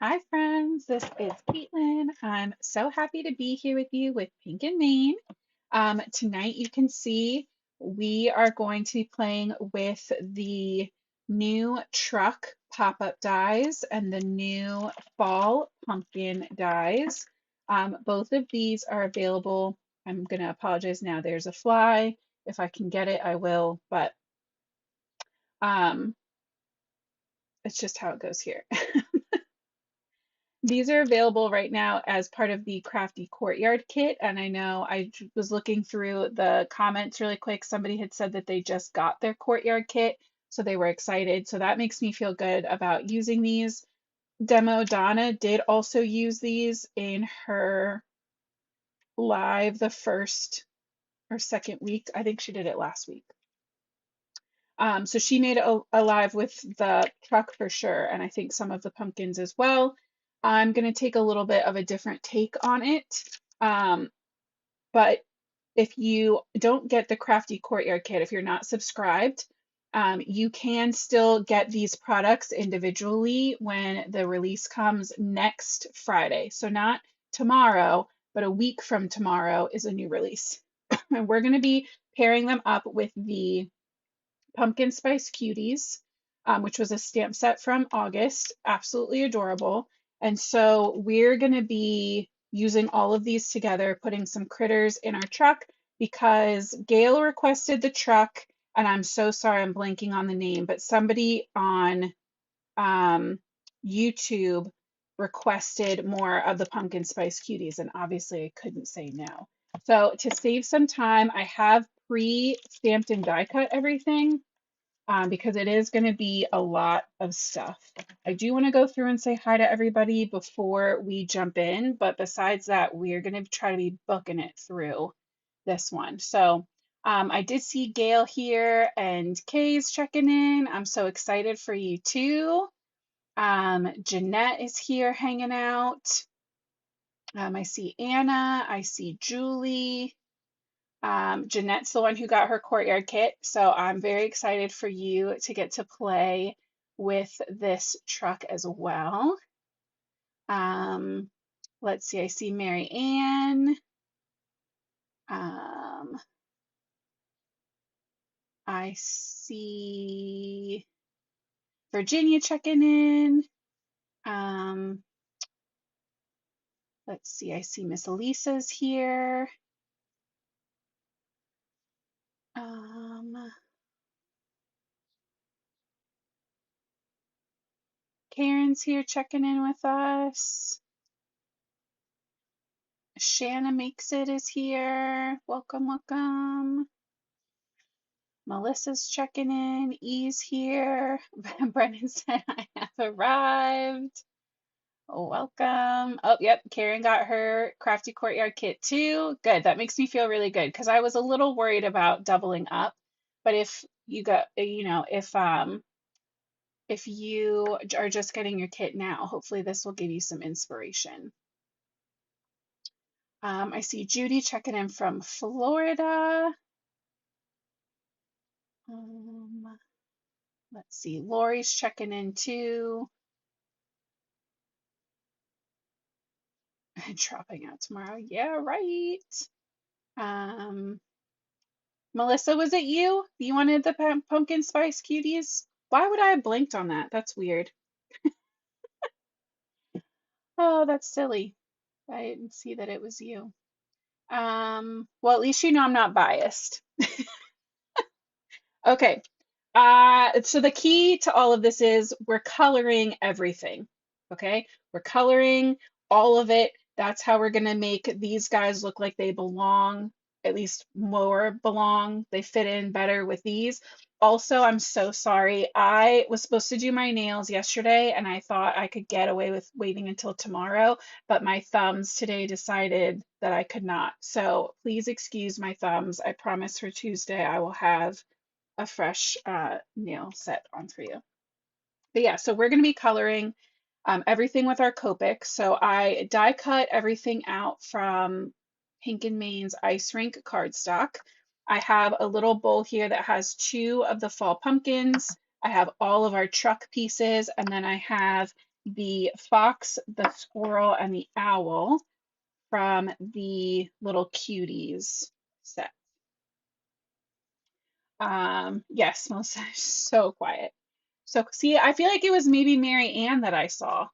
Hi, friends. This is Caitlin. I'm so happy to be here with you with Pink and Main. Tonight, you can see we are going to be playing with the new truck pop-up dies and the new fall pumpkin dies. Both of these are available. I'm going to apologize now. There's a fly. If I can get it, I will, but um, it's just how it goes here. These are available right now as part of the Crafty Courtyard Kit. And I know was looking through the comments really quick. Somebody had said that they just got their Courtyard Kit, so they were excited. So that makes me feel good about using these. Demo Donna did also use these in her live the first or second week. I think she did it last week. So she made a live with the truck for sure, and I think some of the pumpkins as well. I'm going to take a little bit of a different take on it. But if you don't get the Crafty Courtyard Kit, if you're not subscribed, you can still get these products individually when the release comes next Friday. So not tomorrow, but a week from tomorrow is a new release. And we're going to be pairing them up with the Pumpkin Spice Cuties, which was a stamp set from August. Absolutely adorable. And so we're going to be using all of these together, putting some critters in our truck because Gail requested the truck, and I'm so sorry I'm blanking on the name, but somebody on YouTube requested more of the Pumpkin Spice Cuties, and obviously I couldn't say no. So to save some time, I have pre-stamped and die cut everything because it is going to be a lot of stuff. I do want to go through and say hi to everybody before we jump in, but besides that, we're going to try to be booking it through this one. So I did see Gail here and Kay's checking in. I'm so excited for you too. Jeanette is here hanging out. I see Anna. I see Julie. Jeanette's the one who got her courtyard kit, so I'm very excited for you to get to play with this truck as well. Let's see, I see Mary Ann. I see Virginia checking in. Let's see, I see Miss Elisa's here. Karen's here checking in with us. Shanna Makes It is here. Welcome, welcome. Melissa's checking in. E's here. Brennan said, I have arrived. Welcome. Oh, yep. Karen got her Crafty Courtyard Kit too. Good. That makes me feel really good because I was a little worried about doubling up. But if you got, if you are just getting your kit now, hopefully this will give you some inspiration. I see Judy checking in from Florida. Let's see, Lori's checking in too. Dropping out tomorrow. Yeah, right. Melissa, was it you? You wanted the pumpkin spice cuties? Why would I have blinked on that? That's weird. Oh, that's silly. I didn't see that it was you. Well, at least you know I'm not biased. Okay. So the key to all of this is we're coloring everything. Okay, we're coloring all of it. That's how we're gonna make these guys look like they belong, at least more belong. They fit in better with these. Also, I'm so sorry. I was supposed to do my nails yesterday and I thought I could get away with waiting until tomorrow, but my thumbs today decided that I could not. So please excuse my thumbs. I promise for Tuesday I will have a fresh nail set on for you. But yeah, so we're going to be coloring everything with our Copic. So I die cut everything out from Pink and Main's Ice Rink Cardstock. I have a little bowl here that has 2 of the fall pumpkins. I have all of our truck pieces, and then I have the fox, the squirrel, and the owl from the little cuties set. Yes, Melissa is so quiet. So see, I feel like it was maybe Mary Ann that I saw.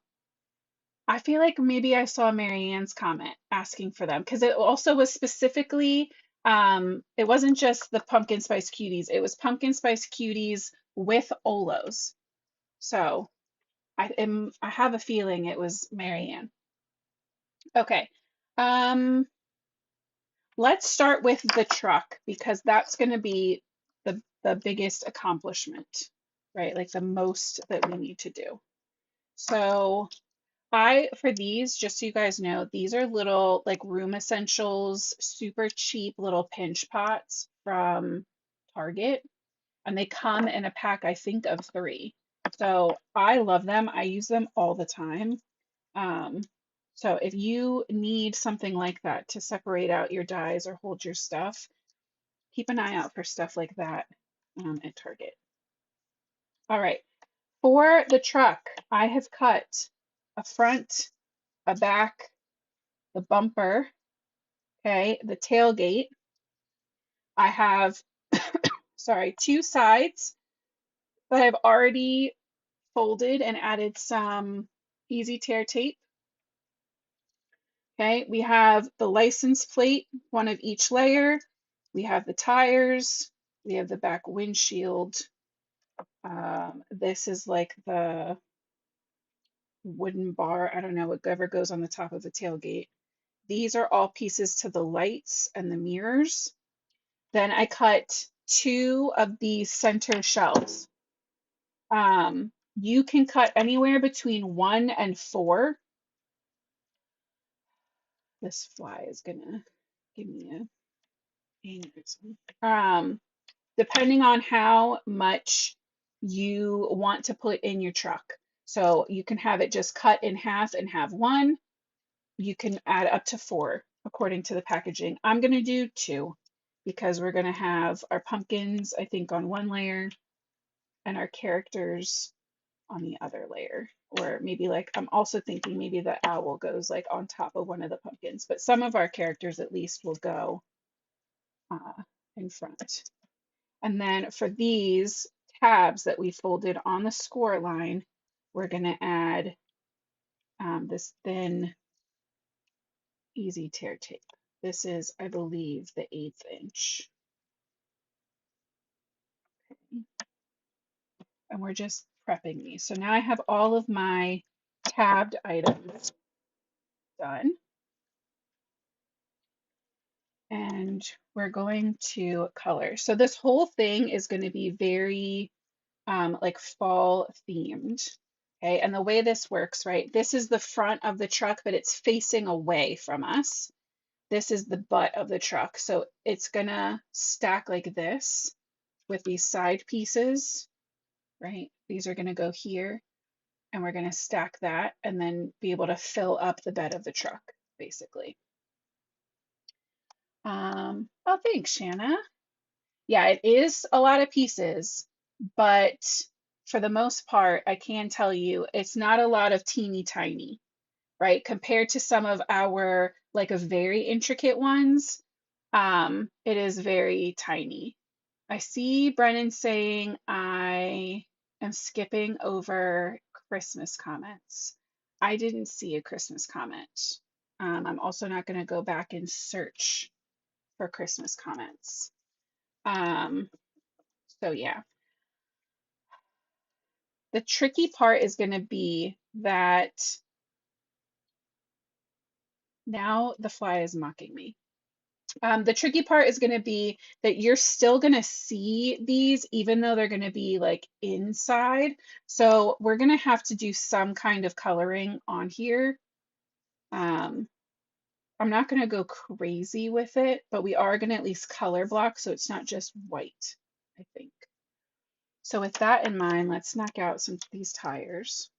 I feel like maybe I saw Mary Ann's comment asking for them because it also was specifically, it wasn't just the Pumpkin Spice Cuties, it was Pumpkin Spice Cuties with Olos. So I have a feeling it was Mary Ann. Okay. Um, let's start with the truck because that's going to be the biggest accomplishment, right? Like the most that we need to do. So for these, just so you guys know, these are little like room essentials, super cheap little pinch pots from Target, and they come in a pack, I think, of 3. So I love them. I use them all the time. Um, so if you need something like that to separate out your dies or hold your stuff, keep an eye out for stuff like that at Target. All right, for the truck, I have cut a front, a back, the bumper, okay, the tailgate. I have, sorry, 2 sides that I've already folded and added some easy tear tape. Okay, we have the license plate, one of each layer. We have the tires. We have the back windshield. This is like the wooden bar. I don't know, whatever goes on the top of the tailgate. These are all pieces to the lights and the mirrors. Then I cut 2 of these center shelves. You can cut anywhere between 1 and 4. This fly is gonna give me a aneurysm. Depending on how much you want to put in your truck. So you can have it just cut in half and have 1. You can add up to 4 according to the packaging. I'm going to do 2 because we're going to have our pumpkins, I think, on 1 layer and our characters on the other layer. Or maybe like, I'm also thinking maybe the owl goes like on top of one of the pumpkins, but some of our characters at least will go in front. And then for these tabs that we folded on the score line, we're going to add this thin, easy tear tape. This is, I believe, the 1/8 inch. And we're just prepping these. So now I have all of my tabbed items done. And we're going to color. So this whole thing is going to be very like fall themed. Okay, and the way this works, right? This is the front of the truck, but it's facing away from us. This is the butt of the truck. So it's gonna stack like this with these side pieces, right? These are gonna go here and we're gonna stack that and then be able to fill up the bed of the truck, basically. Oh, thanks, Shanna. Yeah, it is a lot of pieces, but for the most part, I can tell you it's not a lot of teeny tiny, right? Compared to some of our like a very intricate ones, it is very tiny. I see Brennan saying I am skipping over Christmas comments. I didn't see a Christmas comment. I'm also not going to go back and search for Christmas comments. So yeah, the tricky part is going to be that now the fly is mocking me. The tricky part is going to be that you're still going to see these even though they're going to be like inside. So we're going to have to do some kind of coloring on here. I'm not going to go crazy with it, but we are going to at least color block so it's not just white, I think. So with that in mind, let's knock out some of these tires.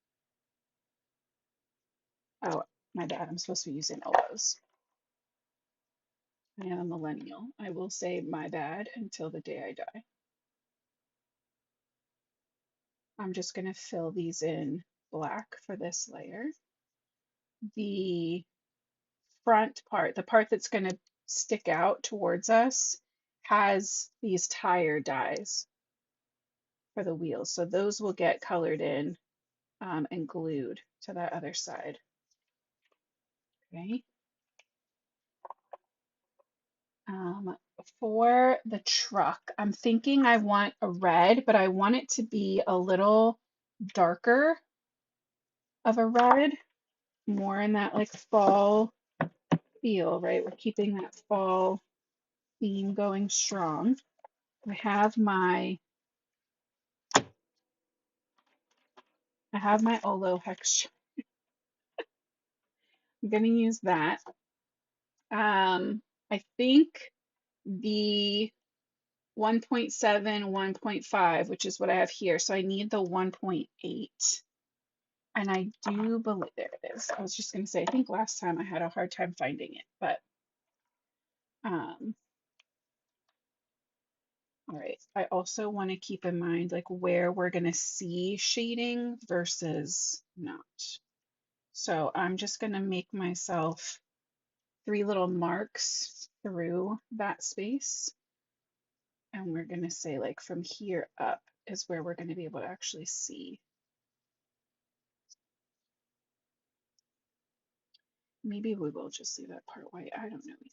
Oh, my bad. I'm supposed to be using Olos. I am a millennial. I will say my bad until the day I die. I'm just going to fill these in black for this layer. The front part, the part that's going to stick out towards us, has these tire dies for the wheels. So those will get colored in and glued to that other side. Okay. For the truck, I'm thinking I want a red, but I want it to be a little darker of a red, more in that like fall feel, right? We're keeping that fall theme going strong. I have my Olo hex. I'm gonna use that. I think the 1.7, 1.5, which is what I have here. So I need the 1.8. And I do believe, there it is. I was just going to say, I think last time I had a hard time finding it, but all right. I also want to keep in mind like where we're going to see shading versus not. So I'm just going to make myself 3 little marks through that space. And we're going to say like from here up is where we're going to be able to actually see. Maybe we will just leave that part white. I don't know either.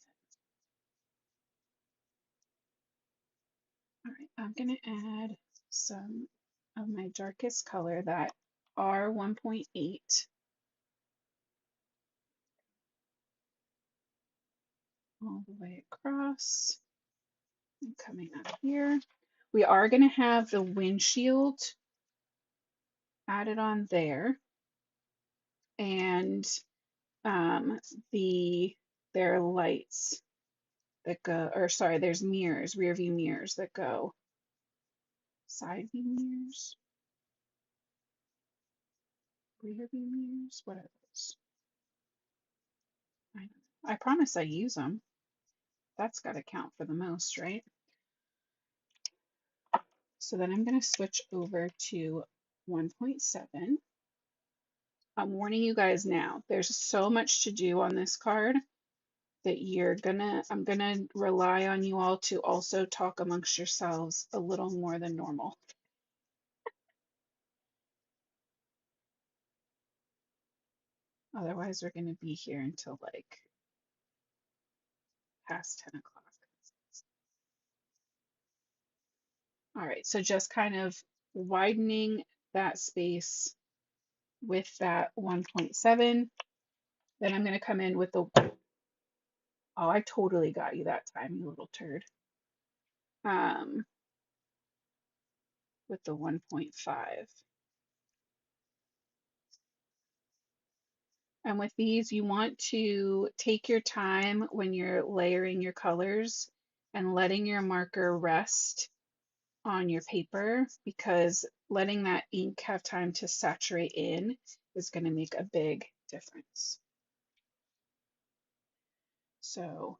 All right, I'm going to add some of my darkest color, that R1.8, all the way across and coming up here. We are going to have the windshield added on there, and there are lights that go, or sorry, there's mirrors, rear view mirrors that go, side view mirrors, rear view mirrors, what are those? I promise I use them. That's got to count for the most, right? So then I'm going to switch over to 1.7. I'm warning you guys now, there's so much to do on this card that I'm gonna rely on you all to also talk amongst yourselves a little more than normal. Otherwise, we're gonna be here until like past 10 o'clock. All right, so just kind of widening that space with that 1.7. Then I'm gonna come in with the, oh, I totally got you that time, you little turd. With the 1.5. And with these, you want to take your time when you're layering your colors and letting your marker rest on your paper, because letting that ink have time to saturate in is going to make a big difference. So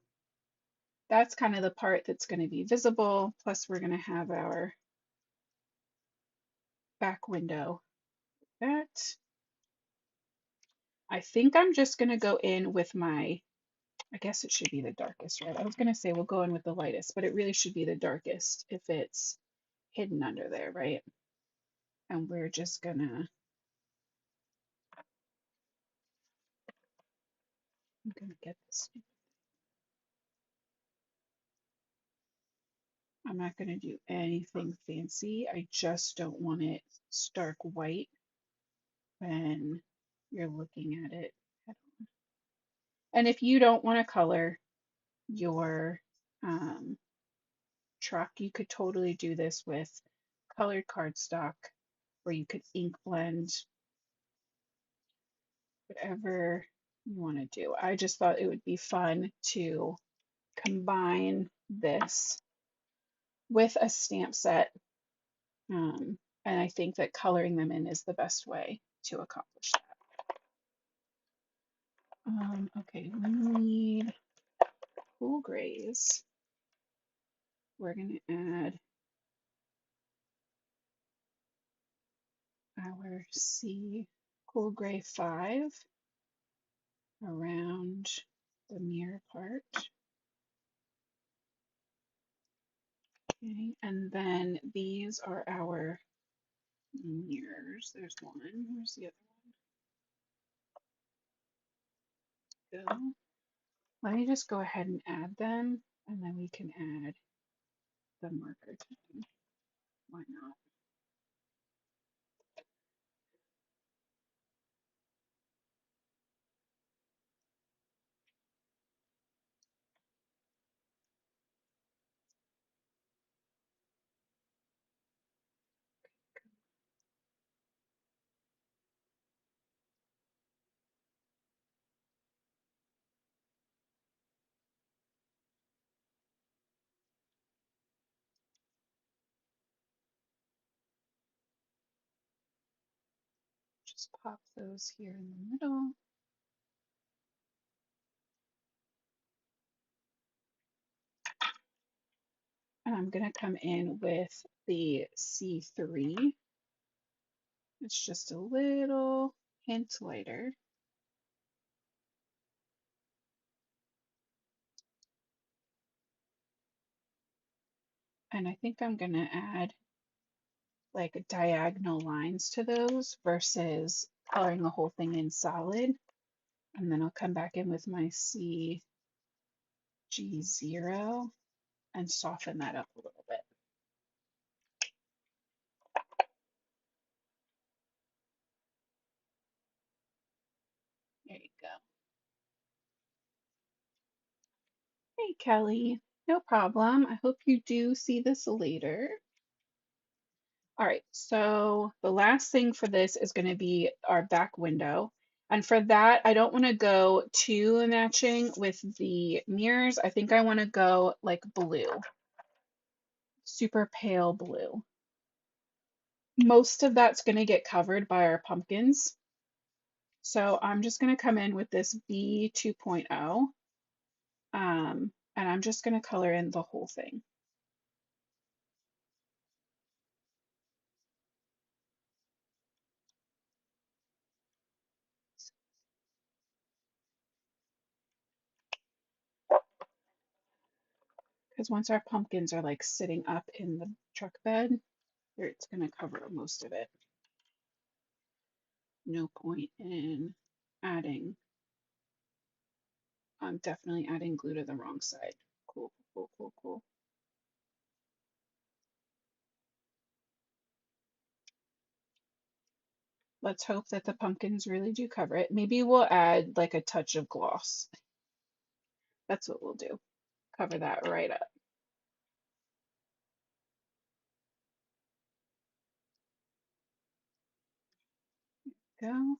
that's kind of the part that's going to be visible. Plus we're going to have our back window. That, I think I'm just going to go in with my, I guess it should be the darkest red. I was going to say we'll go in with the lightest, but it really should be the darkest if it's hidden under there, right? And we're just gonna, I'm gonna get this. I'm not gonna do anything fancy. I just don't want it stark white when you're looking at it. And if you don't want to color your truck, you could totally do this with colored cardstock, or you could ink blend, whatever you want to do. I just thought it would be fun to combine this with a stamp set, and I think that coloring them in is the best way to accomplish that. Okay, we need cool grays. We're going to add our C cool gray 5 around the mirror part. Okay, and then these are our mirrors. There's one. Where's the other one? Go. Let me just go ahead and add them, and then we can add the marker time. Why not? Just pop those here in the middle. And I'm going to come in with the C3. It's just a little hint lighter. And I think I'm going to add like diagonal lines to those versus coloring the whole thing in solid. And then I'll come back in with my CG0 and soften that up a little bit. There you go. Hey, Kelly. No problem. I hope you do see this later. All right, so the last thing for this is going to be our back window. And for that, I don't want to go too matching with the mirrors. I think I want to go like blue, super pale blue. Most of that's going to get covered by our pumpkins. So I'm just going to come in with this B 2.0, and I'm just going to color in the whole thing. Because once our pumpkins are like sitting up in the truck bed, it's going to cover most of it. No point in adding. I'm definitely adding glue to the wrong side. Cool, cool, cool, cool. Let's hope that the pumpkins really do cover it. Maybe we'll add like a touch of gloss. That's what we'll do. Cover that right up. Go.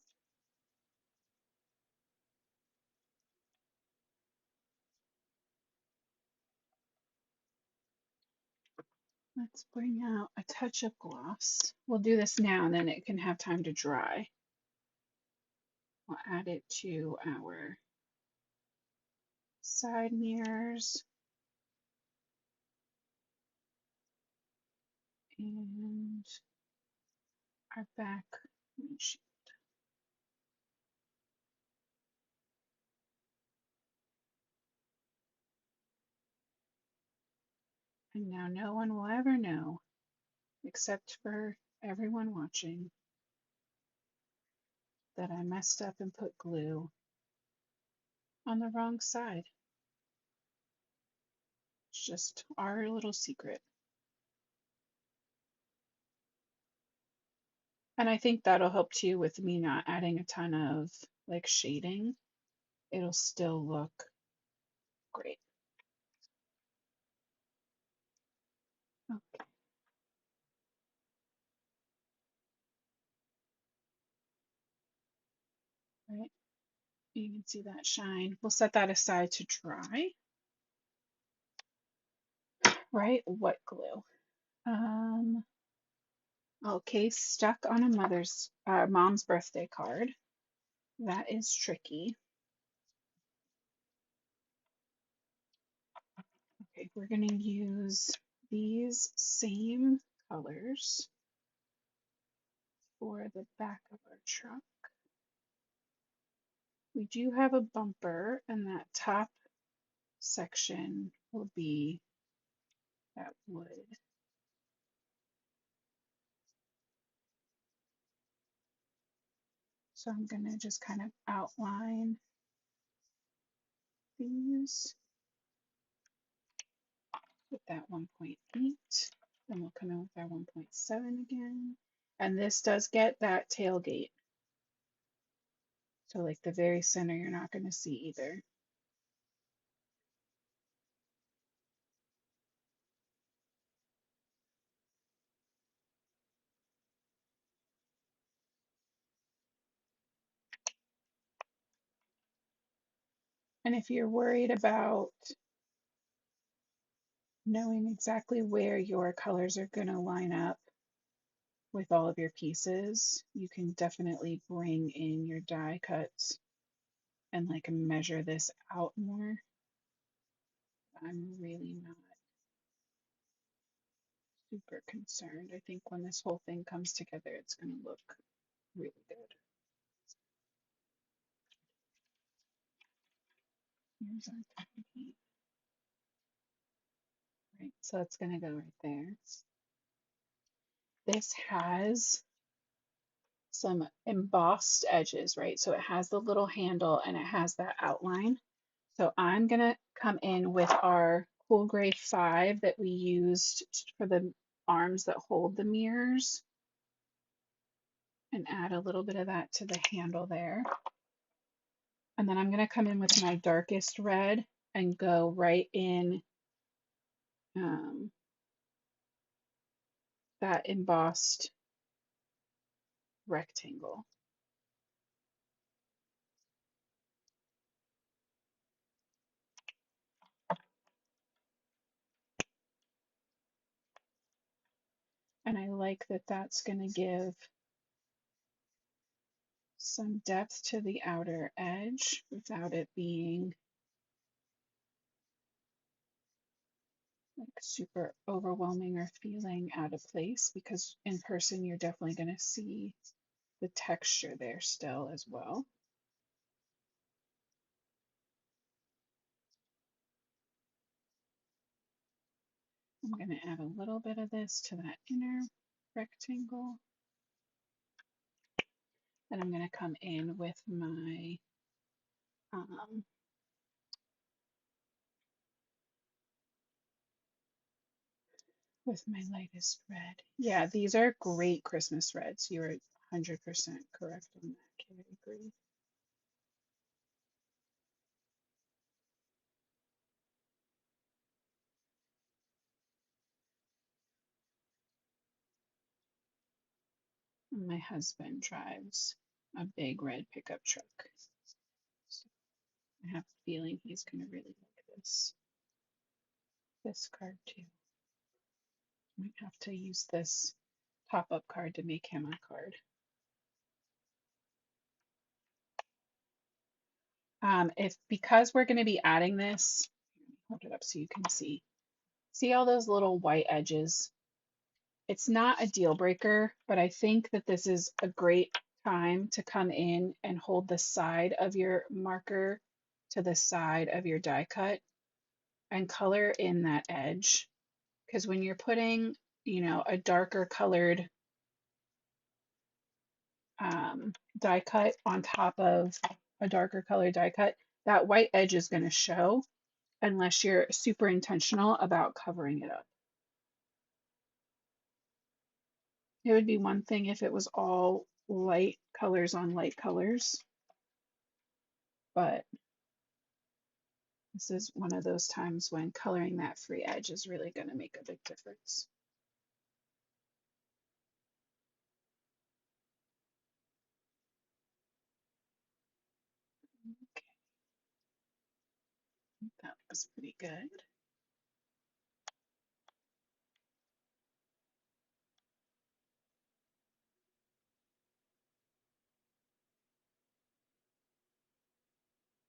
Let's bring out a touch of gloss. We'll do this now and then it can have time to dry. We'll add it to our side mirrors and our back windshield. And now no one will ever know, except for everyone watching, that I messed up and put glue on the wrong side. It's just our little secret. And I think that'll help too with me not adding a ton of like shading. It'll still look great. Okay. Right. You can see that shine. We'll set that aside to dry. Right? What glue? Okay, stuck on a mom's birthday card. That is tricky. Okay, we're going to use these same colors for the back of our truck. We do have a bumper, and that top section will be that wood. So I'm going to just kind of outline these with that 1.8. Then we'll come in with our 1.7 again. And this does get that tailgate. So like the very center, you're not going to see either. And if you're worried about knowing exactly where your colors are going to line up with all of your pieces, you can definitely bring in your die cuts and like measure this out more. I'm really not super concerned. I think when this whole thing comes together, it's going to look really good. Here's our tailgate. Right, so it's going to go right there. This has some embossed edges, right? So it has the little handle and it has that outline. So I'm going to come in with our Cool Gray 5 that we used for the arms that hold the mirrors and add a little bit of that to the handle there. And then I'm going to come in with my darkest red and go right in that embossed rectangle. And I like that that's going to give some depth to the outer edge without it being like super overwhelming or feeling out of place, because in person you're definitely going to see the texture there still as well. I'm going to add a little bit of this to that inner rectangle. And I'm going to come in with my lightest red. Yeah, these are great Christmas reds. You're 100% correct on that, Kate. I agree. My husband drives a big red pickup truck. So I have a feeling he's going to really like this card too. Might have to use this pop-up card to make him a card. Because we're going to be adding this, hold it up so you can see. See all those little white edges? It's not a deal breaker, but I think that this is a great time to come in and hold the side of your marker to the side of your die cut and color in that edge. Because when you're putting, a darker colored die cut on top of a darker colored die cut, that white edge is going to show unless you're super intentional about covering it up. It would be one thing if it was all light colors on light colors, but this is one of those times when coloring that free edge is really going to make a big difference. Okay, that looks pretty good.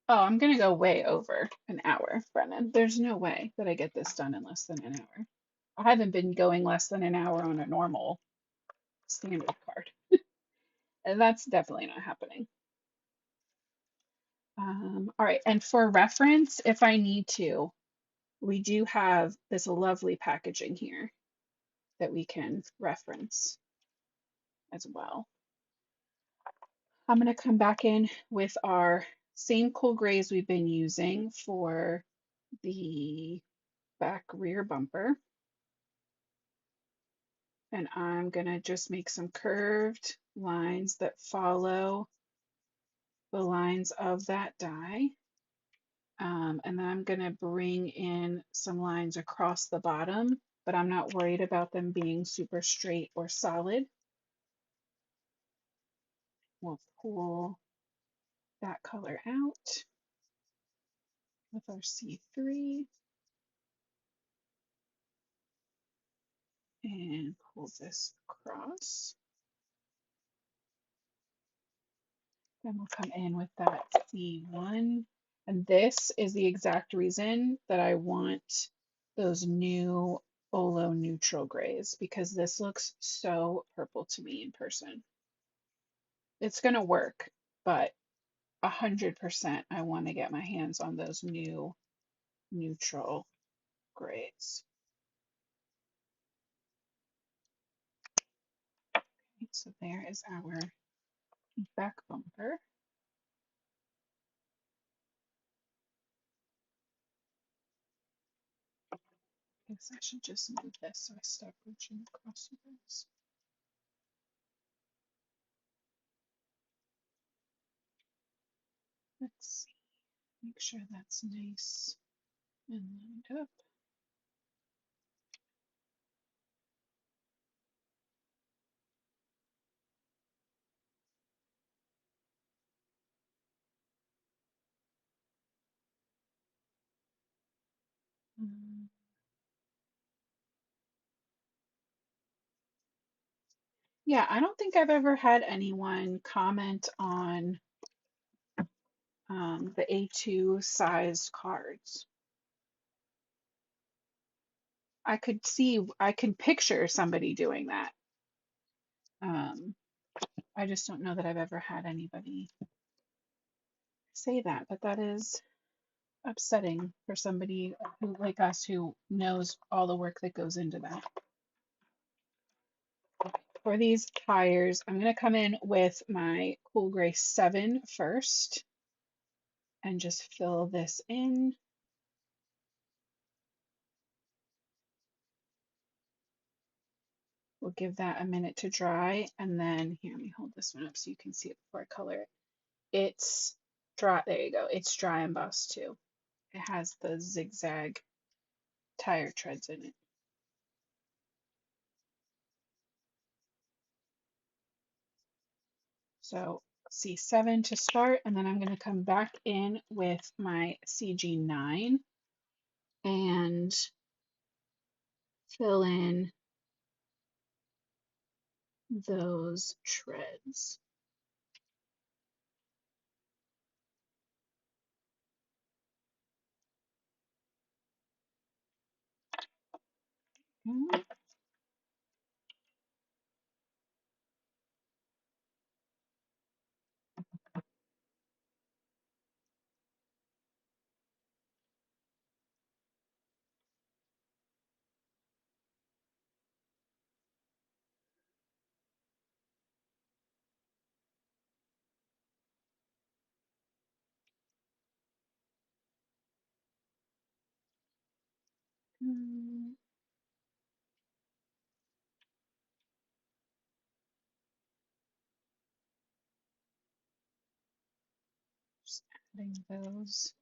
Oh, I'm going to go way over an hour, Brennan. There's no way that I get this done in less than an hour. I haven't been going less than an hour on a normal standard card, and that's definitely not happening. All right, and for reference, if I need to, we do have this lovely packaging here that we can reference as well. I'm going to come back in with our same cool grays we've been using for the back rear bumper. And I'm going to just make some curved lines that follow the lines of that die. And then I'm going to bring in some lines across the bottom, but I'm not worried about them being super straight or solid. We'll pull that color out with our C3 and pull this across. Then we'll come in with that C1. And this is the exact reason that I want those new Olo neutral grays, because this looks so purple to me in person. It's going to work, but 100% I want to get my hands on those new neutral grays. Okay, so there is our back bumper. I guess I should just move this so I stop reaching across the rows. Let's see, make sure that's nice and lined up. Yeah, I don't think I've ever had anyone comment on the A2 sized cards. I can picture somebody doing that. I just don't know that I've ever had anybody say that, but that is upsetting for somebody who, like us, who knows all the work that goes into that. For these tires, I'm going to come in with my Cool Gray 7 first and just fill this in. We'll give that a minute to dry, and then here, let me hold this one up so you can see it before I color it. It's dry. There you go. It's dry embossed too. It has the zigzag tire treads in it. So C7 to start, and then I'm going to come back in with my CG9 and fill in those treads. Just adding those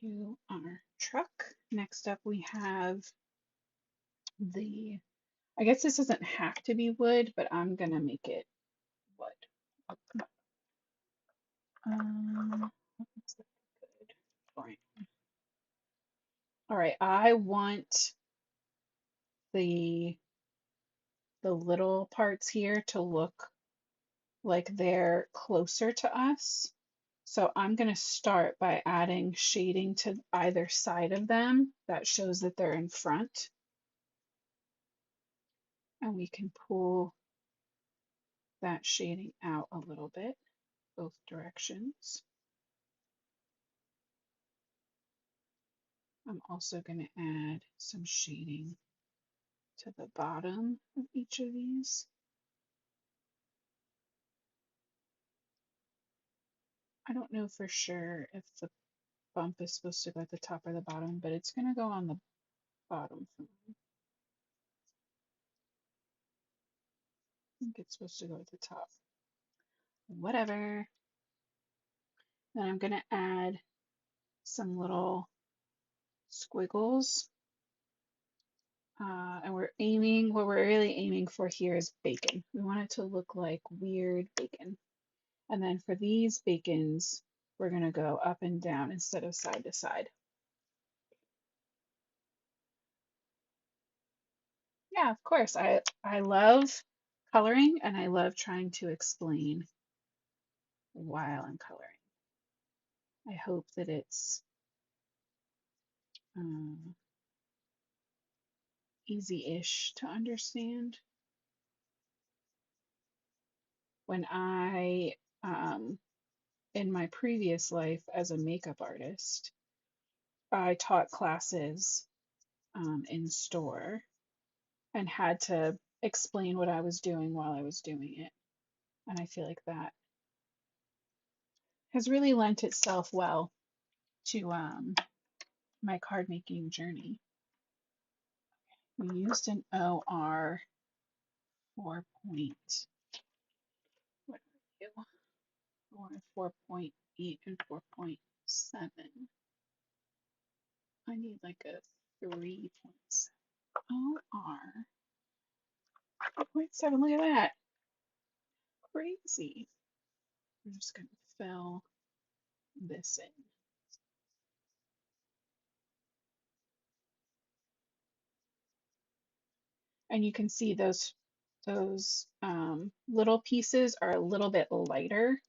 to our truck. Next up, we have I guess this doesn't have to be wood, but I'm gonna make it wood. What's that good? Fine. All right, I want the little parts here to look like they're closer to us. So I'm going to start by adding shading to either side of them. That shows that they're in front. And we can pull that shading out a little bit, both directions. I'm also going to add some shading to the bottom of each of these. I don't know for sure if the bump is supposed to go at the top or the bottom, but it's going to go on the bottom for me. I think it's supposed to go at the top. Whatever. Then I'm going to add some little squiggles. And what we're really aiming for here is bacon. We want it to look like weird bacon. And then for these bacons, we're going to go up and down instead of side to side. Yeah, of course. I love coloring and I love trying to explain while I'm coloring. I hope that it's easy-ish to understand. When in my previous life as a makeup artist, I taught classes in store and had to explain what I was doing while I was doing it. And I feel like that has really lent itself well to my card making journey. We used an OR 4 point, what are you? Or 4.8 and 4.7. I need like a 3.7. OR 4.7. Look at that. Crazy. I'm just going to fill this in. And you can see those little pieces are a little bit lighter.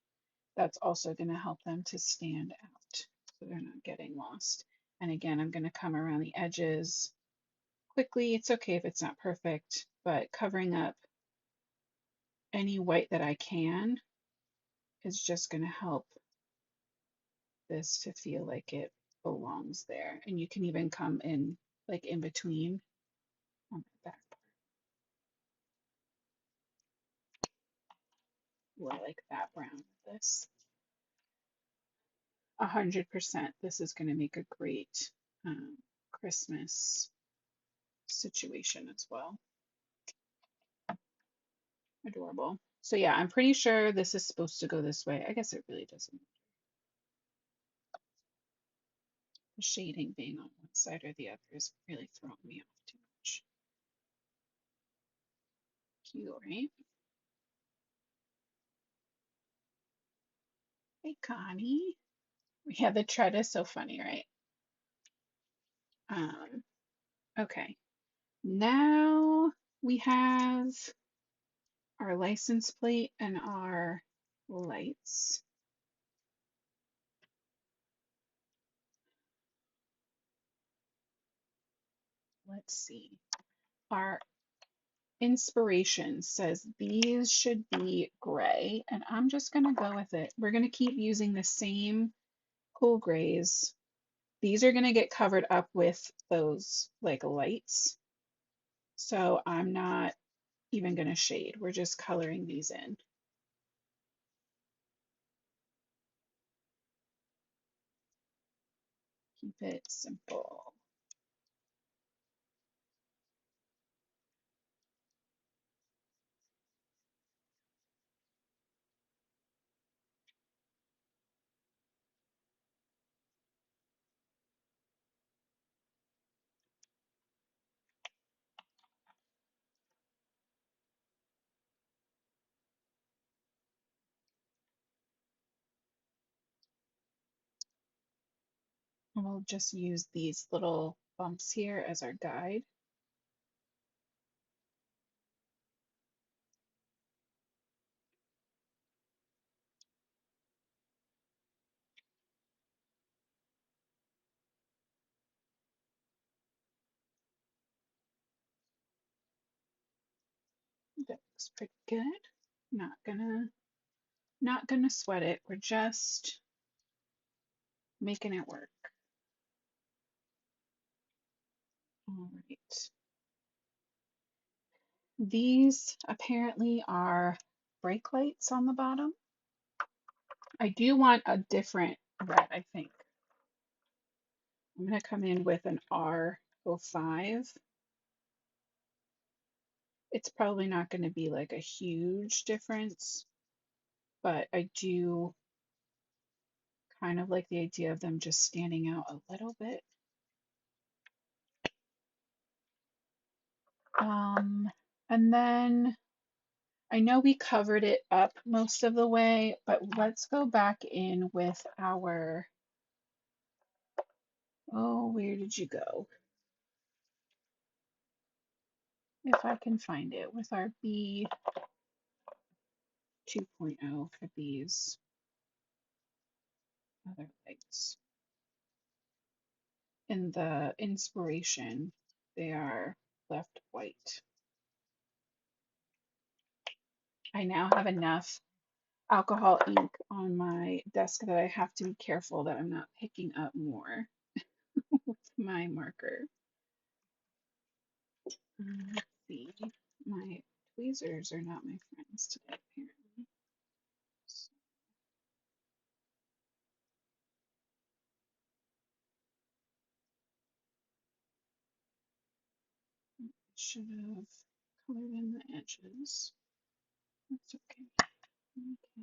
That's also going to help them to stand out so they're not getting lost. And again, I'm going to come around the edges quickly. It's okay if it's not perfect, but covering up any white that I can is just going to help this to feel like it belongs there. And you can even come in like in between on the back part. I like that brown with this. 100%. This is going to make a great Christmas situation as well. Adorable. So yeah, I'm pretty sure this is supposed to go this way. I guess it really doesn't. The shading being on one side or the other is really throwing me off too much. Cute, right? Hey, Connie. Yeah, the tread is so funny, right? Okay. Now we have our license plate and our lights. Let's see. Our inspiration says these should be gray, and I'm just going to go with it. We're going to keep using the same cool grays. These are going to get covered up with those like lights. So I'm not even going to shade. We're just coloring these in. Keep it simple. And we'll just use these little bumps here as our guide. That looks pretty good. Not gonna sweat it. We're just making it work. All right. These apparently are brake lights on the bottom. I do want a different red, I think. I'm going to come in with an R05. It's probably not going to be like a huge difference, but I do kind of like the idea of them just standing out a little bit. And then I know we covered it up most of the way, but let's go back in with our, oh, where did you go? If I can find it, with our B 2.0 for these other lights. In the inspiration, they are left white. I now have enough alcohol ink on my desk that I have to be careful that I'm not picking up more with my marker. Let's see. My tweezers are not my friends today, apparently. So I should have colored in the edges. That's okay. Okay.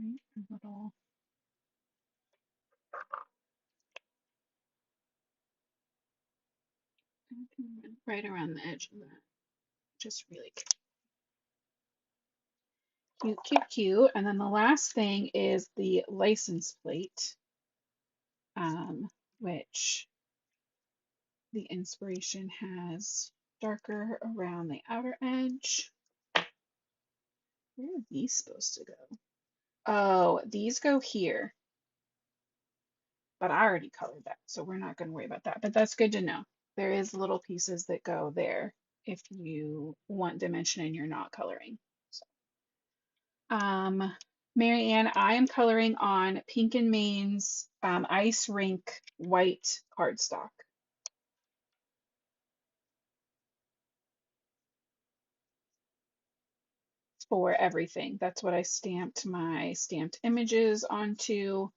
Right, a little. Right around the edge of that. Just really cute, cute, cute. And then the last thing is the license plate, which the inspiration has darker around the outer edge. Where are these supposed to go? Oh, these go here, but I already colored that, so we're not going to worry about that. But that's good to know. There is little pieces that go there if you want dimension and you're not coloring. So, Mary Ann, I am coloring on Pink and Main's Ice Rink white cardstock for everything. That's what I stamped my stamped images onto.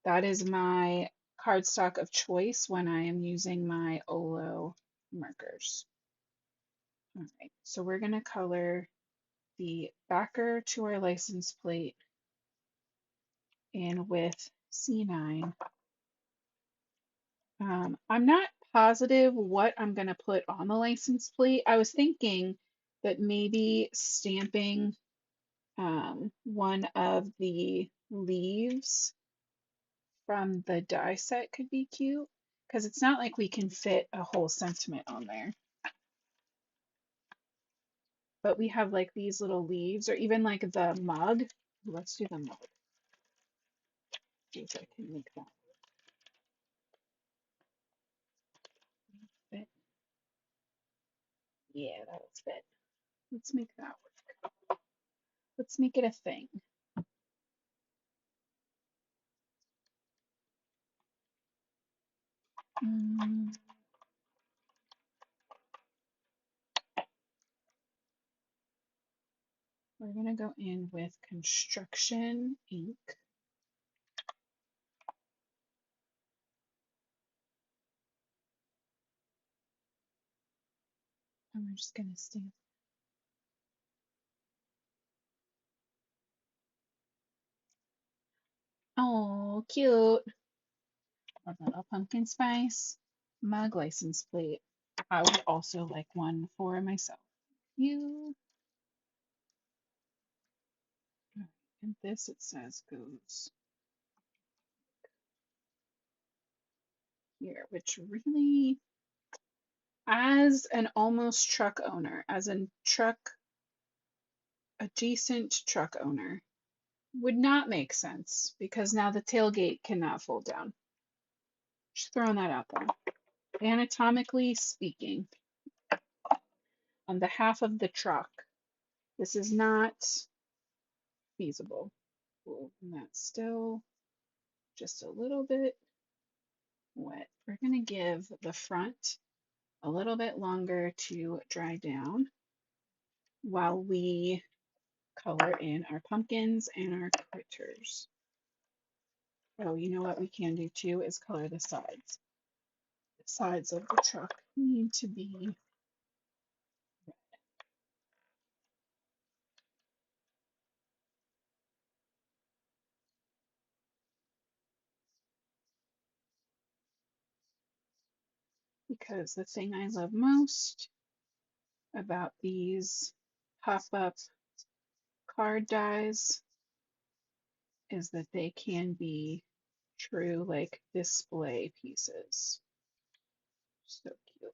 That is my cardstock of choice when I am using my Olo markers. All right, so we're going to color the backer to our license plate in with C9. I'm not positive what I'm going to put on the license plate. I was thinking that maybe stamping one of the leaves from the die set could be cute because it's not like we can fit a whole sentiment on there. But we have like these little leaves or even like the mug. Let's do the mug. See if I can make that fit. Yeah, that'll fit. Let's make that work. Let's make it a thing. We're going to go in with construction ink. And we're just going to stamp. Oh, cute. A little pumpkin spice mug license plate. I would also like one for myself. You. And this, it says, goes here, which really, as an almost truck owner, as a truck, a decent truck owner, would not make sense because now the tailgate cannot fold down. Just throwing that out there. Anatomically speaking, on behalf of the truck, this is not feasible. Ooh, and that's still just a little bit wet. We're going to give the front a little bit longer to dry down while we color in our pumpkins and our critters. Oh, you know what we can do too is color the sides. The sides of the truck need to be because the thing I love most about these pop-up card dies is that they can be true like display pieces. So cute.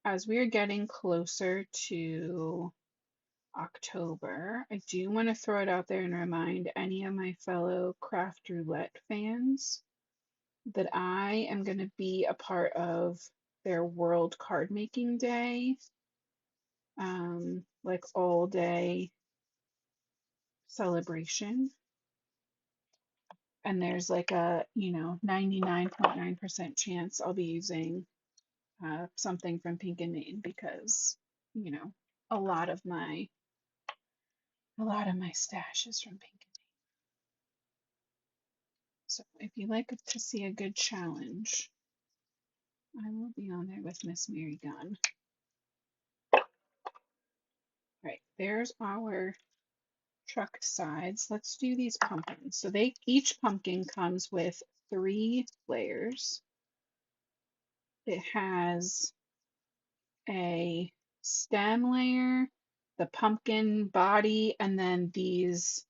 As we're getting closer to October, I do want to throw it out there and remind any of my fellow Craft Roulette fans that I am going to be a part of their World Card Making Day, like all day celebration. And there's like a, 99.9% chance I'll be using something from Pink and Main because, you know, a lot of my stash is from Pink and Main. So if you like to see a good challenge, I will be on there with Miss Mary Gunn. All right, there's our truck sides. Let's do these pumpkins. So each pumpkin comes with 3 layers. It has a stem layer, the pumpkin body, and then these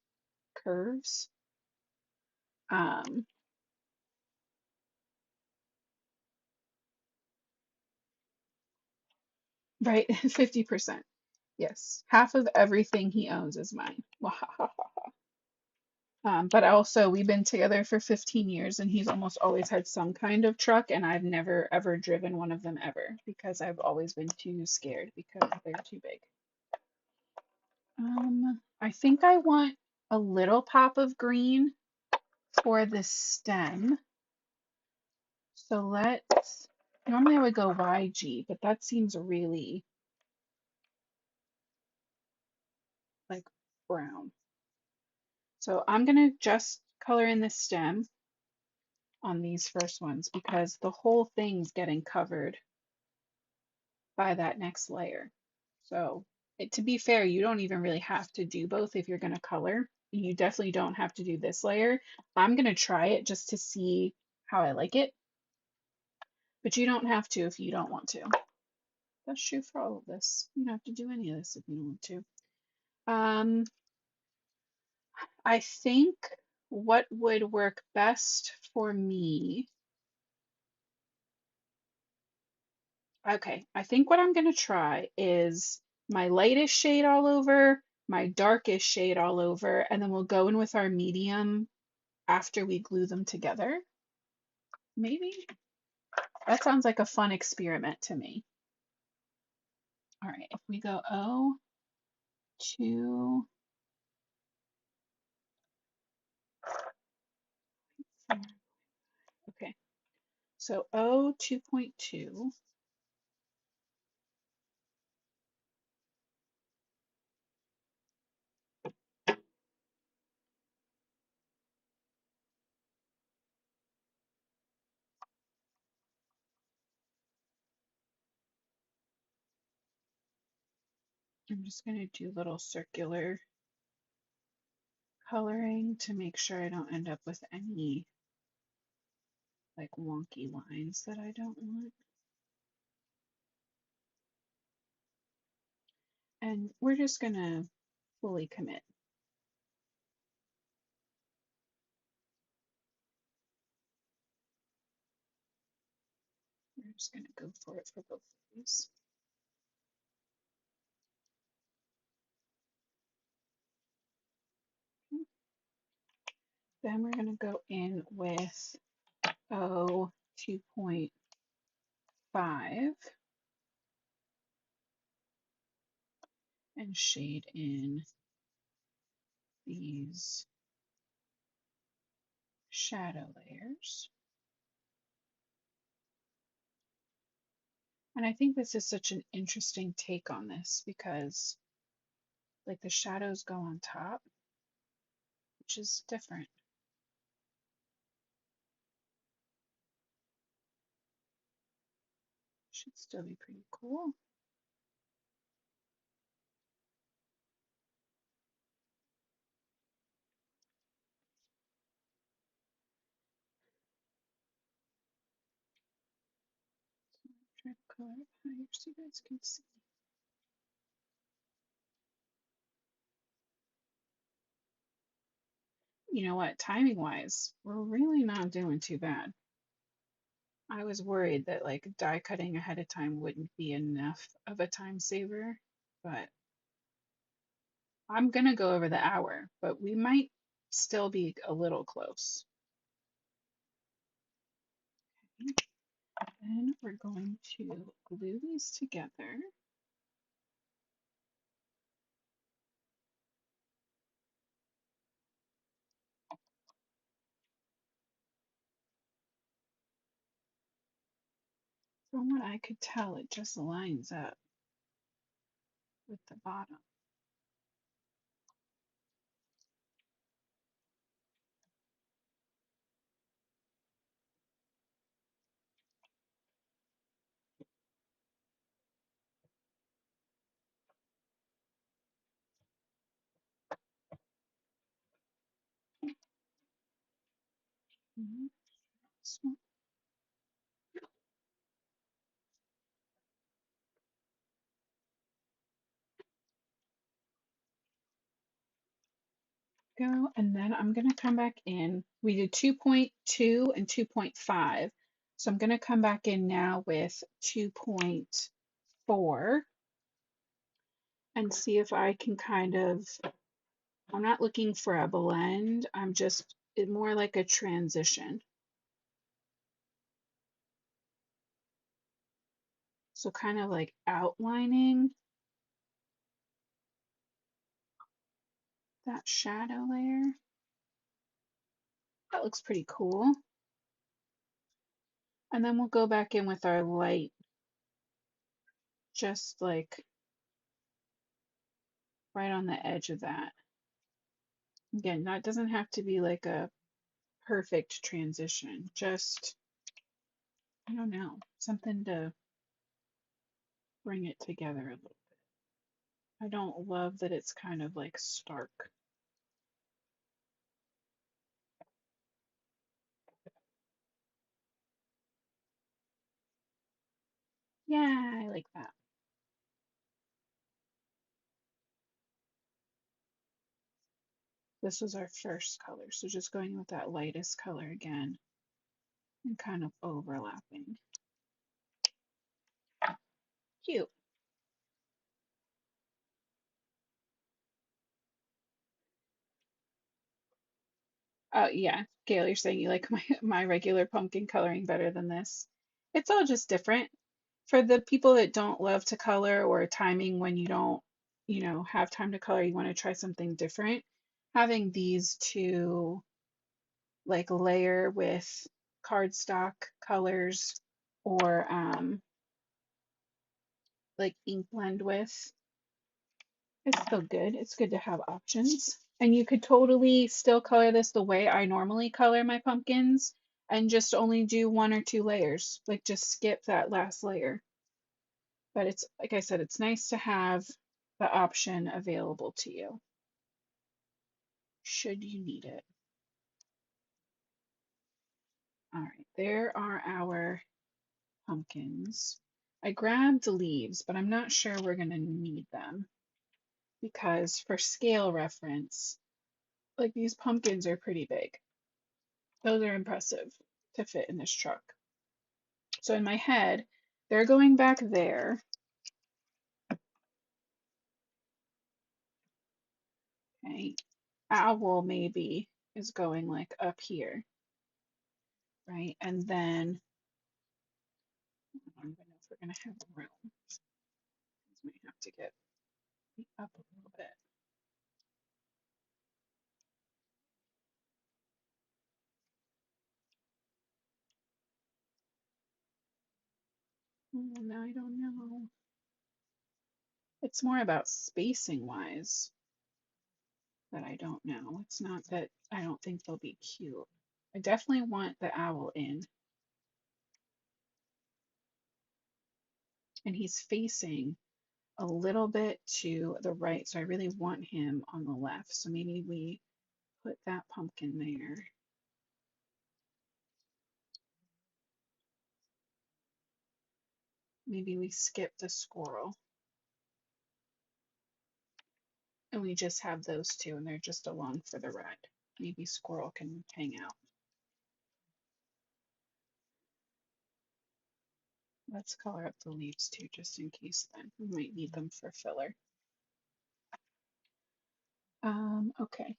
curves. Right, 50%. Yes, half of everything he owns is mine. But also, we've been together for 15 years, and he's almost always had some kind of truck, and I've never ever driven one of them ever because I've always been too scared because they're too big. I think I want a little pop of green for the stem. So normally I would go YG, but that seems really like brown. So I'm going to just color in the stem on these first ones because the whole thing's getting covered by that next layer. So to be fair, you don't even really have to do both if you're going to color. You definitely don't have to do this layer. I'm going to try it just to see how I like it, but you don't have to if you don't want to. That's true for all of this. You don't have to do any of this if you don't want to. I think what would work best for me. Okay, I think what I'm going to try is my lightest shade all over, my darkest shade all over, and then we'll go in with our medium after we glue them together. Maybe? That sounds like a fun experiment to me. All right, if we go O, 2, okay, so O 2.2. I'm just going to do little circular coloring to make sure I don't end up with any like wonky lines that I don't want. And we're just gonna fully commit. We're just gonna go for it for both of these. Then we're gonna go in with O 2.5. and shade in these shadow layers. And I think this is such an interesting take on this because like the shadows go on top, which is different. Should still be pretty cool. Try to color it higher so you guys can see. You know what, timing wise, we're really not doing too bad. I was worried that like die cutting ahead of time wouldn't be enough of a time saver, but I'm gonna go over the hour, but we might still be a little close. Then we're going to glue these together. From what I could tell, it just lines up with the bottom. Mhm. So go, and then I'm going to come back in. We did 2.2 and 2.5. So I'm going to come back in now with 2.4 and see if I can kind of, I'm not looking for a blend. I'm just more like a transition. So kind of like outlining that shadow layer. That looks pretty cool. And then we'll go back in with our light, just like right on the edge of that. Again, that doesn't have to be like a perfect transition, just, I don't know, something to bring it together a little bit. I don't love that it's kind of like stark. Yeah, I like that. This was our first color, so just going with that lightest color again and kind of overlapping. Cute. Oh yeah, Gail, you're saying you like my regular pumpkin coloring better than this. It's all just different. For the people that don't love to color or timing when you don't, have time to color, you want to try something different. Having these two like layer with cardstock colors or like ink blend with, it's still good. It's good to have options. And you could totally still color this the way I normally color my pumpkins and just only do one or two layers. Like just skip that last layer. But it's, like I said, it's nice to have the option available to you should you need it. All right, there are our pumpkins. I grabbed leaves, but I'm not sure we're going to need them because for scale reference, like these pumpkins are pretty big. Those are impressive to fit in this truck. So in my head, they're going back there. Okay. Owl maybe is going like up here, right? And then I don't even know if we're gonna have room. We might have to get up a little bit. Now I don't know. It's more about spacing wise that I don't know. It's not that I don't think they'll be cute. I definitely want the owl in, and he's facing a little bit to the right, so I really want him on the left. So maybe we put that pumpkin there. Maybe we skip the squirrel and we just have those two and they're just along for the ride. Maybe squirrel can hang out. Let's color up the leaves too, just in case then. We might need them for filler. Okay.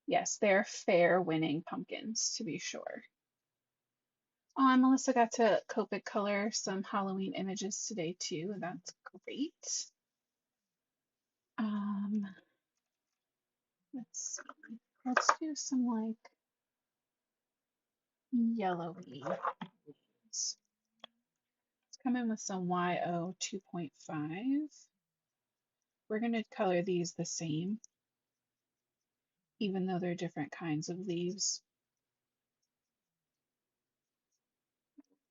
Yes, they're fair winning pumpkins to be sure. Melissa got to Copic color some Halloween images today too. That's great. Let's see. Let's do some like yellowy leaves. Let's come in with some YO 2.5. We're going to color these the same, even though they're different kinds of leaves.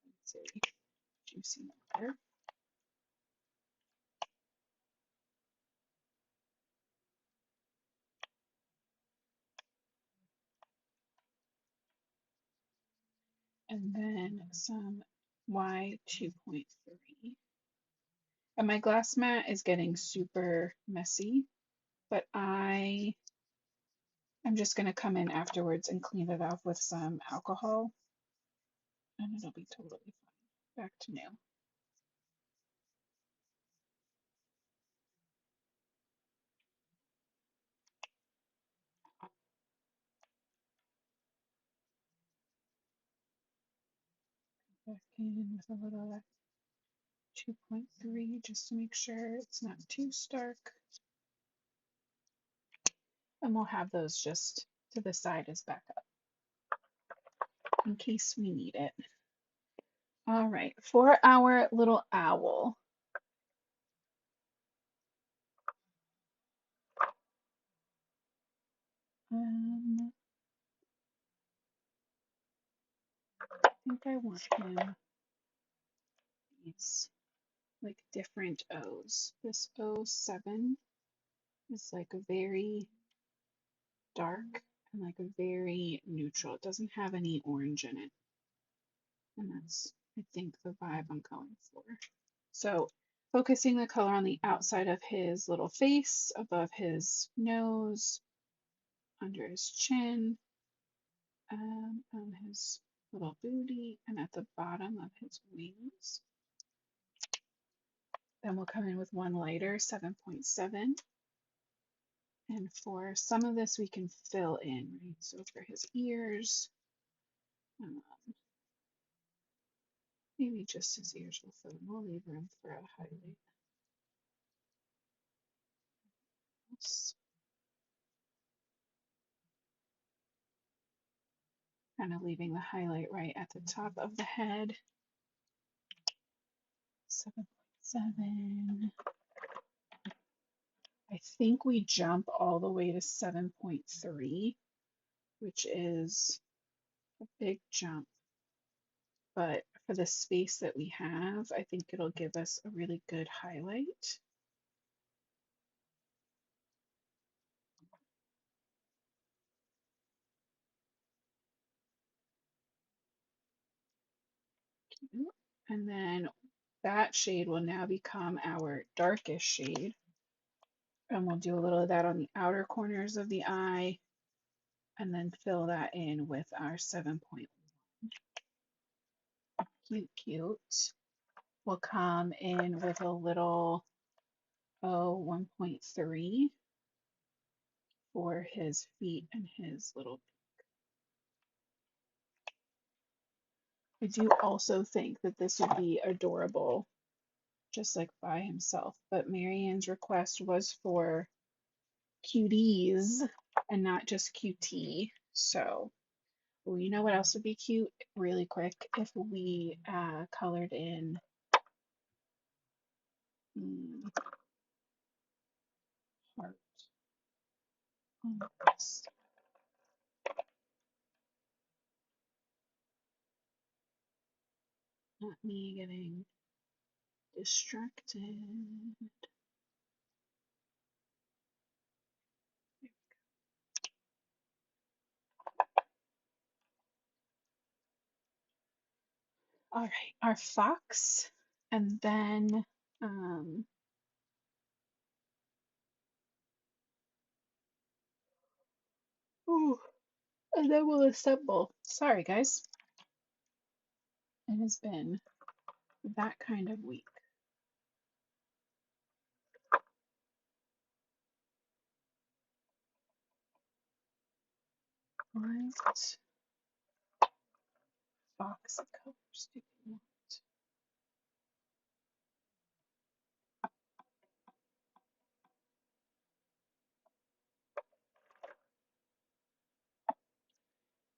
Let's see. Juicy marker. And then some Y 2.3. And my glass mat is getting super messy, but I'm just going to come in afterwards and clean it off with some alcohol, and it'll be totally fine. Back to new. Back in with a little 2.3 just to make sure it's not too stark. And we'll have those just to the side as backup in case we need it. All right, for our little owl. I think I want him these like different O's. This O7 is like a very dark and like a very neutral. It doesn't have any orange in it. And that's, I think, the vibe I'm going for. So focusing the color on the outside of his little face, above his nose, under his chin, on his little booty, and at the bottom of his wings. Then we'll come in with one lighter, 7.7. And for some of this, we can fill in, right? So for his ears, maybe just his ears will fill in. We'll leave room for a highlight. Kind of leaving the highlight right at the top of the head. 7.7. I think we jump all the way to 7.3, which is a big jump. But for the space that we have, I think it'll give us a really good highlight. And then that shade will now become our darkest shade. And we'll do a little of that on the outer corners of the eye and then fill that in with our 7.1. Cute, cute. We'll come in with a little 1.3 for his feet and his little. I do also think that this would be adorable just like by himself, but Marianne's request was for cuties and not just QT. So, well, you know what else would be cute really quick if we colored in heart on this. Not me getting distracted. All right, our fox, and then um, ooh, and then we'll assemble. Sorry, guys. It has been that kind of week. What fox colors do you want?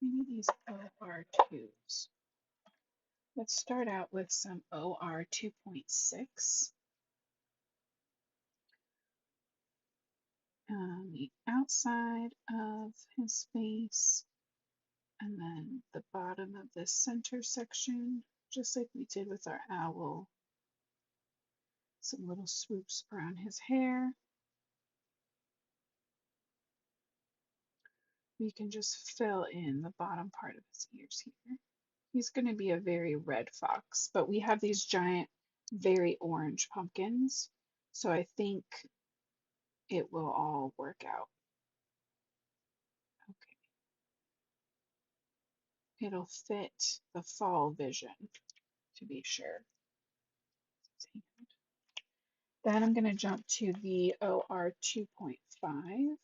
Maybe these OR2s. Let's start out with some OR 2.6. The outside of his face, and then the bottom of this center section, just like we did with our owl. Some little swoops around his hair. We can just fill in the bottom part of his ears here. He's going to be a very red fox, but we have these giant, very orange pumpkins, so I think it will all work out. Okay. It'll fit the fall vision, to be sure. Then I'm going to jump to the OR 2.5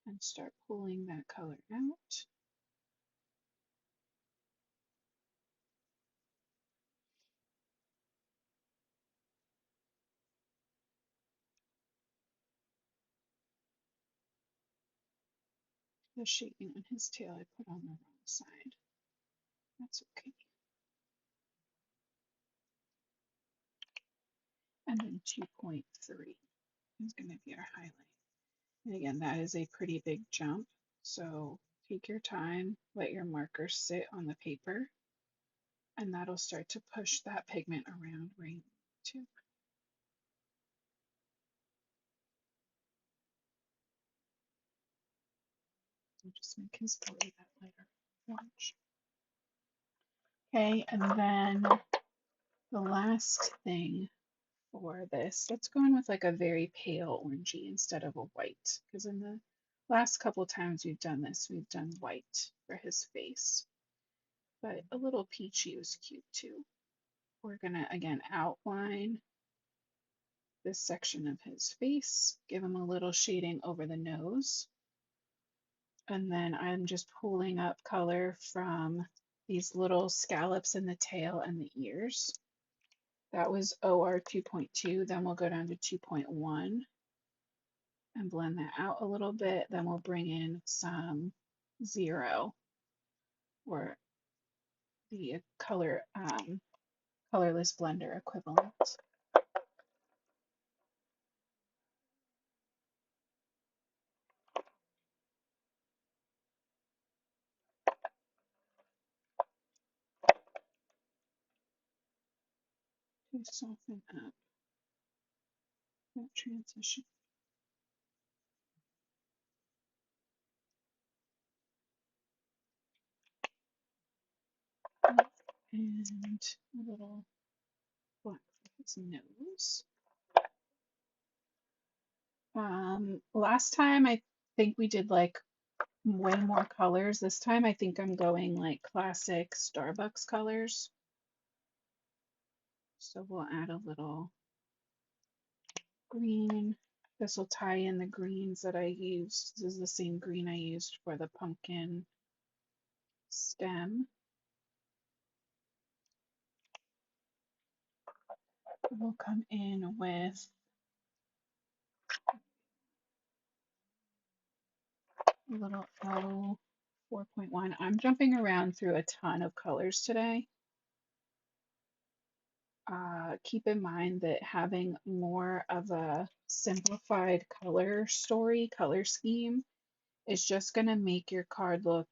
and start pulling that color out. The shading on his tail I put on the wrong side. That's okay. And then 2.3 is going to be our highlight. And again, that is a pretty big jump. So take your time, let your marker sit on the paper, and that'll start to push that pigment around where you want to. I'll just make his belly that lighter orange. Okay, and then the last thing for this, let's go in with like a very pale orangey instead of a white, because in the last couple times we've done this, we've done white for his face, but a little peachy was cute too. We're gonna again outline this section of his face, give him a little shading over the nose, and then I'm just pulling up color from these little scallops in the tail and the ears. That was OR 2.2. Then we'll go down to 2.1 and blend that out a little bit. Then we'll bring in some 0 or the colorless blender equivalent. To soften up that transition. And a little black for his nose. Last time I think we did like way more colors. This time I think I'm going like classic Starbucks colors. So we'll add a little green. This will tie in the greens that I used. This is the same green I used for the pumpkin stem. We'll come in with a little L 4.1. I'm jumping around through a ton of colors today. Keep in mind that having more of a simplified color story, color scheme, is just going to make your card look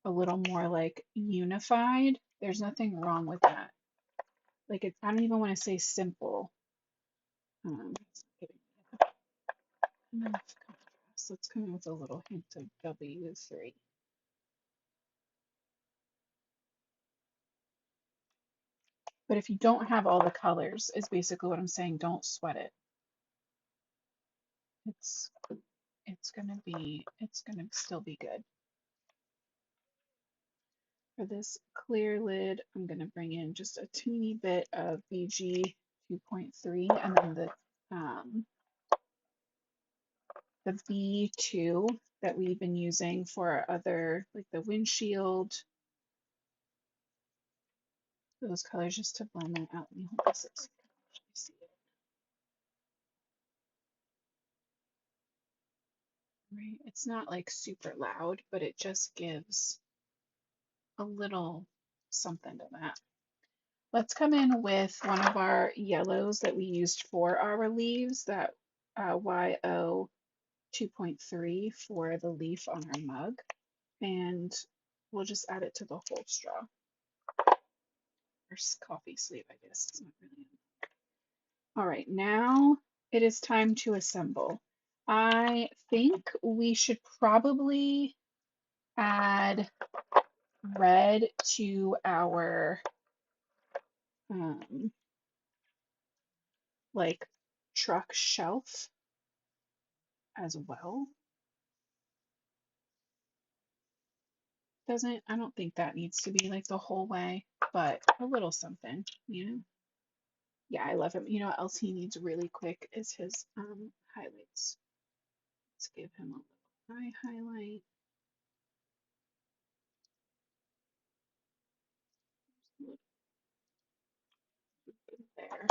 a little more like unified. There's nothing wrong with that. Like, I don't even want to say simple. It's not giving me enough contrast. Let's come in with a little hint of W3. But if you don't have all the colors, is basically what I'm saying. Don't sweat it. It's gonna still be good. For this clear lid, I'm gonna bring in just a teeny bit of BG 2.3 and then the B2 that we've been using for our other, like the windshield, those colors, just to blend that out. Let me hold this up so you can actually see it. Right? It's not like super loud, but it just gives a little something to that. Let's come in with one of our yellows that we used for our leaves, that YO 2.3 for the leaf on our mug. And we'll just add it to the whole straw. Or coffee sleeve, I guess. It's not really. All right, now it is time to assemble. I think we should probably add red to our like truck shelf as well. I don't think that needs to be like the whole way, but a little something, you know? Yeah, I love him. You know what else he needs really quick is his highlights. Let's give him a little eye highlight. There.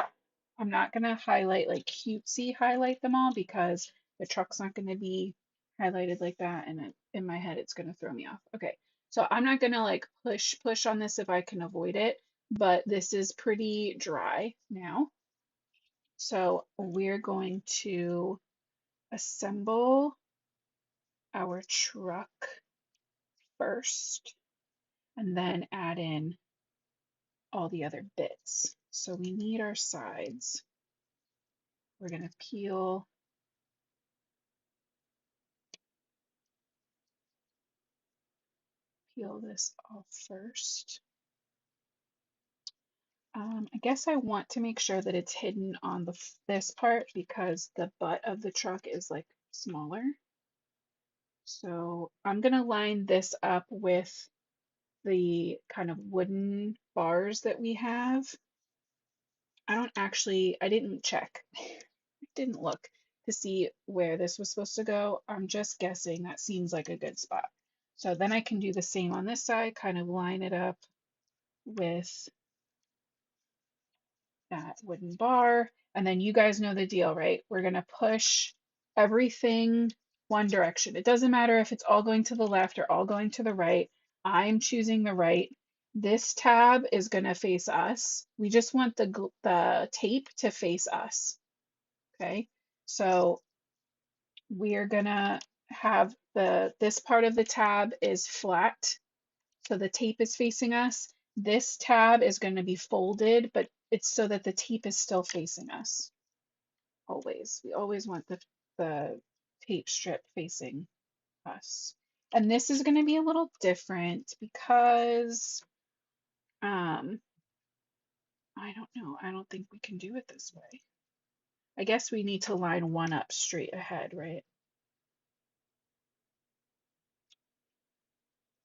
I'm not going to highlight like cutesy highlight them all because the truck's not going to be highlighted like that, and in my head it's going to throw me off. Okay, so I'm not going to like push on this if I can avoid it, but this is pretty dry now. So we're going to assemble our truck first and then add in all the other bits. So we need our sides. We're going to peel this off first. I guess I want to make sure that it's hidden on this part because the butt of the truck is like smaller. So I'm going to line this up with the kind of wooden bars that we have. I didn't check. I didn't look to see where this was supposed to go. I'm just guessing that seems like a good spot. So then I can do the same on this side, kind of line it up with that wooden bar. And then you guys know the deal, right? We're going to push everything one direction. It doesn't matter if it's all going to the left or all going to the right. I'm choosing the right. This tab is going to face us. We just want the tape to face us. Okay. So we're going to have this part of the tab is flat. So the tape is facing us. This tab is going to be folded, but it's so that the tape is still facing us. Always. We always want the tape strip facing us. And this is going to be a little different because I don't know. I don't think we can do it this way. I guess we need to line one up straight ahead, right?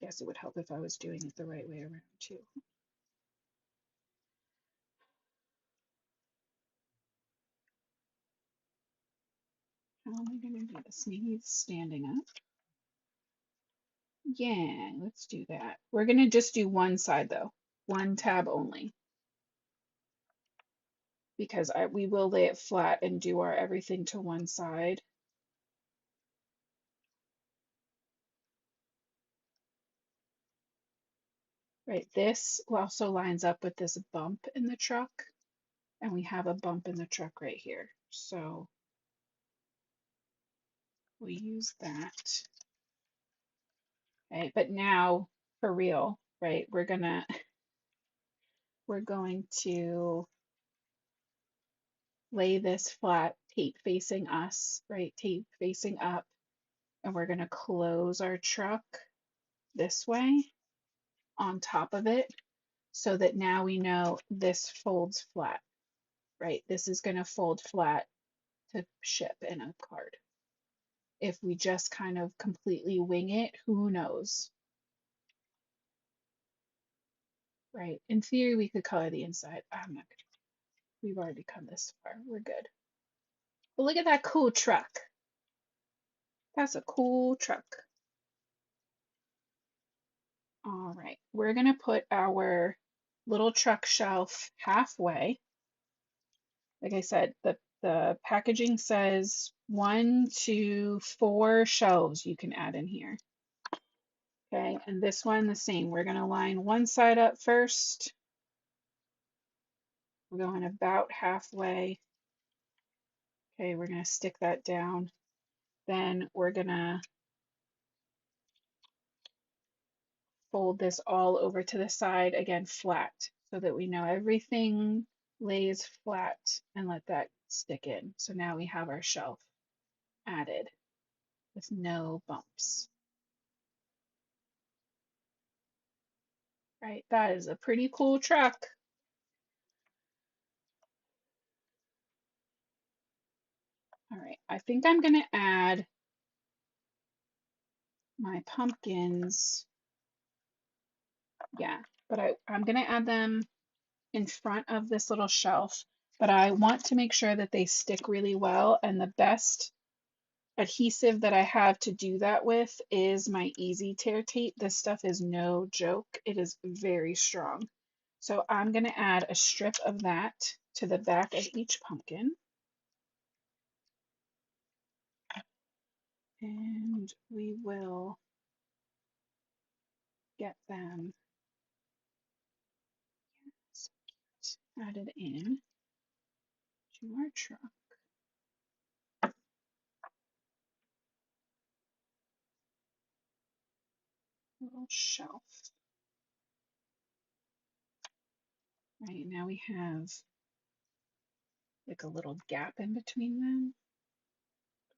Guess it would help if I was doing it the right way around too. How am I going to do this? Maybe standing up. Yeah, let's do that. We're going to just do one side though, one tab only. because we will lay it flat and do our everything to one side. Right, this also lines up with this bump in the truck, and we have a bump in the truck right here. So we'll use that. Okay, but now for real, right? We're going to lay this flat, tape facing us, right? Tape facing up, and we're gonna close our truck this way on top of it so that now we know this folds flat, right? This is gonna fold flat to ship in a card. If we just kind of completely wing it, who knows, right? In theory, we could color the inside. I'm not gonna, we've already come this far. We're good. But look at that cool truck. That's a cool truck. All right, we're gonna put our little truck shelf halfway. Like I said, the packaging says 1 to 4 shelves you can add in here. Okay, and this one the same. We're gonna line one side up first. We're going about halfway. Okay, we're gonna stick that down. Then we're gonna fold this all over to the side, again flat, so that we know everything lays flat, and let that stick in. So now we have our shelf added with no bumps. Right, that is a pretty cool truck. All right, I think I'm gonna add my pumpkins. Yeah, but I'm gonna add them in front of this little shelf, but I want to make sure that they stick really well, and the best adhesive that I have to do that with is my Easy Tear tape. This stuff is no joke. It is very strong. So I'm going to add a strip of that to the back of each pumpkin. And we will get them added in to our truck. Little shelf. Right, now we have like a little gap in between them.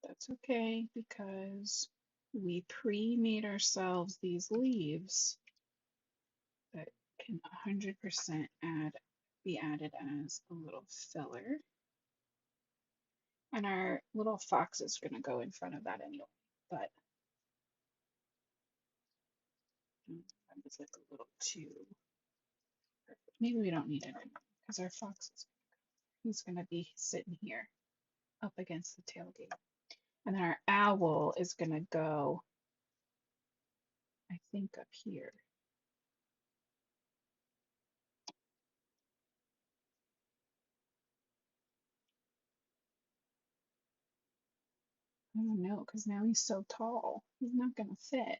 But that's okay because we pre-made ourselves these leaves that can 100% be added as a little filler. And our little fox is going to go in front of that anyway. But that was like a little too perfect. Maybe we don't need it anymore because our fox is he's going to be sitting here up against the tailgate. And then our owl is going to go, I think, up here. I don't know, because now he's so tall. He's not going to fit.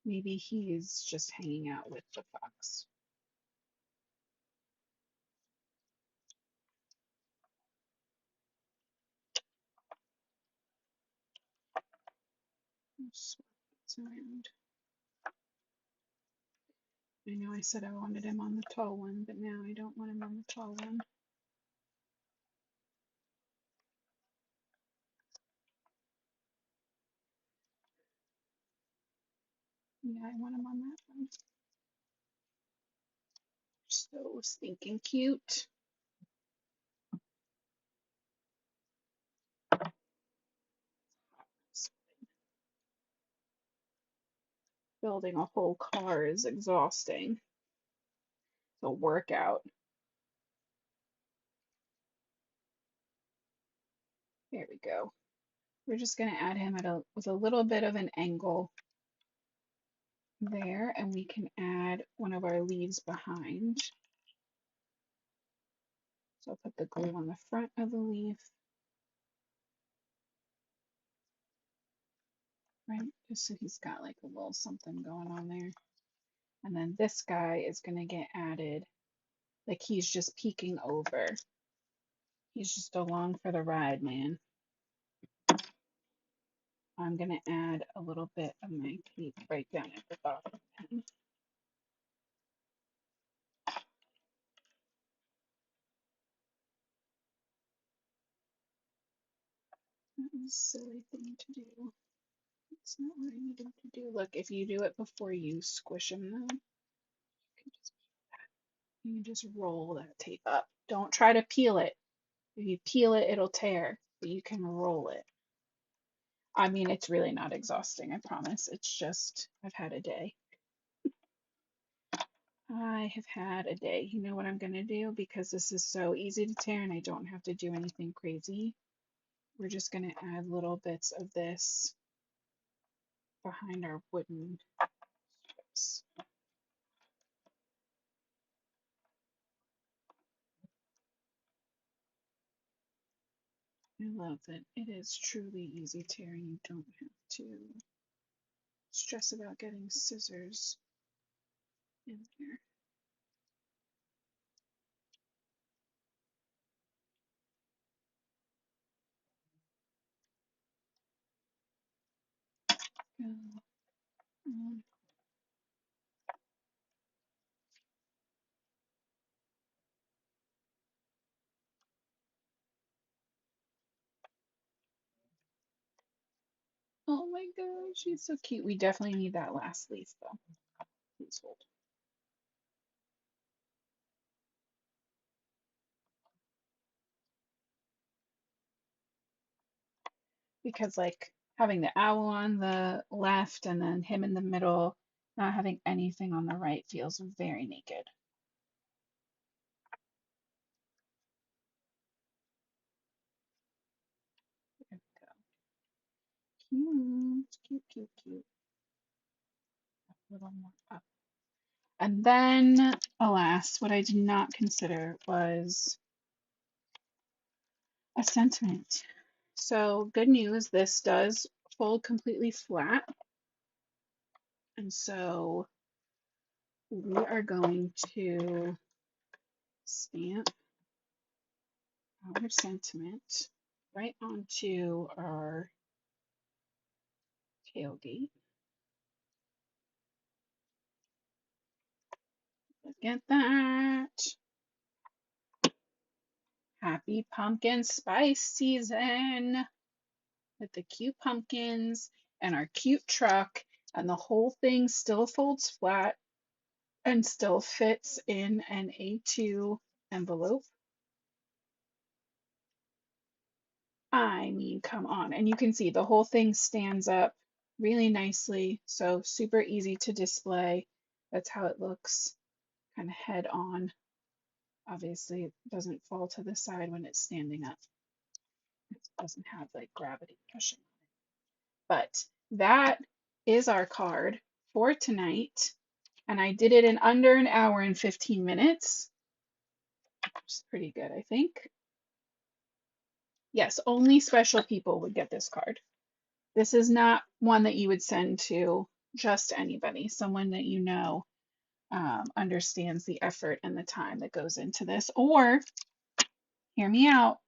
Maybe he's just hanging out with the fox. Swap this around. I know I said I wanted him on the tall one, but now I don't want him on the tall one. Yeah, I want him on that one. So stinking cute. Building a whole car is exhausting. It's a workout. There we go. We're just going to add him with a little bit of an angle there, and we can add one of our leaves behind. So I'll put the glue on the front of the leaf, right? Just so he's got like a little something going on there. And then this guy is going to get added, like he's just peeking over. He's just along for the ride, man. I'm going to add a little bit of my peak right down at the bottom. That was a silly thing to do. It's not what I needed to do. Look, if you do it before you squish them, though, you can just roll that tape up. Don't try to peel it. If you peel it, it'll tear, but you can roll it. I mean, it's really not exhausting, I promise. It's just, I've had a day. I have had a day. You know what I'm going to do? Because this is so easy to tear and I don't have to do anything crazy. We're just going to add little bits of this behind our wooden strips. I love that it is truly easy tearing. You don't have to stress about getting scissors in there. Um, oh my gosh, she's so cute. We definitely need that last leaf though. Please hold. Because like having the owl on the left and then him in the middle, not having anything on the right feels very naked. There we go. Cute, cute, cute, cute. A little more up. And then, alas, what I did not consider was a sentiment. So good news, this does fold completely flat. And so we are going to stamp our sentiment right onto our tailgate. Look at that. Happy pumpkin spice season with the cute pumpkins and our cute truck, and the whole thing still folds flat and still fits in an A2 envelope. I mean, come on. And you can see the whole thing stands up really nicely. So super easy to display. That's how it looks, kind of head on. Obviously, it doesn't fall to the side when it's standing up. It doesn't have like gravity pushing. But that is our card for tonight. And I did it in under an hour and 15 minutes, which is pretty good, I think. Yes, only special people would get this card. This is not one that you would send to just anybody, someone that you know understands the effort and the time that goes into this. Or, hear me out,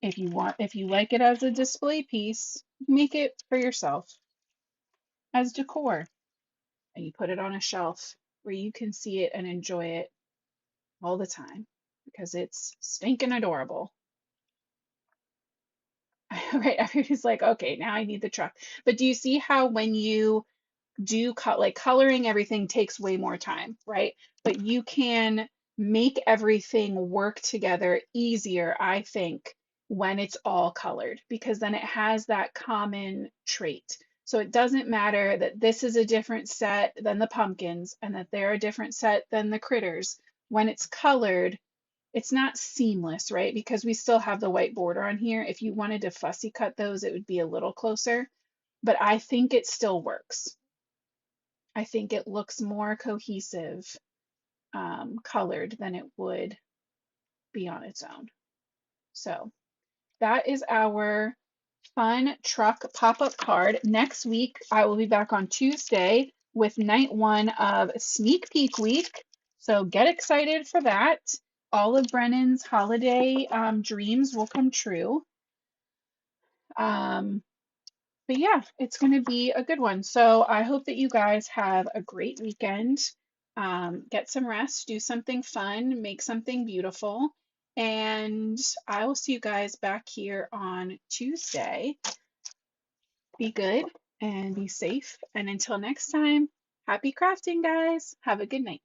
if you like it as a display piece, make it for yourself as decor, and you put it on a shelf where you can see it and enjoy it all the time because it's stinking adorable. Right, everybody's like, okay, now I need the truck. But do you see how when you do like coloring everything takes way more time, right? But you can make everything work together easier, I think, when it's all colored, because then it has that common trait. So it doesn't matter that this is a different set than the pumpkins and that they're a different set than the critters. When it's colored, it's not seamless, right? Because we still have the white border on here. If you wanted to fussy cut those, it would be a little closer, but I think it still works. I think it looks more cohesive colored than it would be on its own. So that is our fun truck pop-up card. Next week, I will be back on Tuesday with night one of Sneak Peek Week. So get excited for that. All of Brennan's holiday dreams will come true. But yeah, it's going to be a good one. So I hope that you guys have a great weekend. Get some rest, do something fun, make something beautiful. And I will see you guys back here on Tuesday. Be good and be safe. And until next time, happy crafting, guys. Have a good night.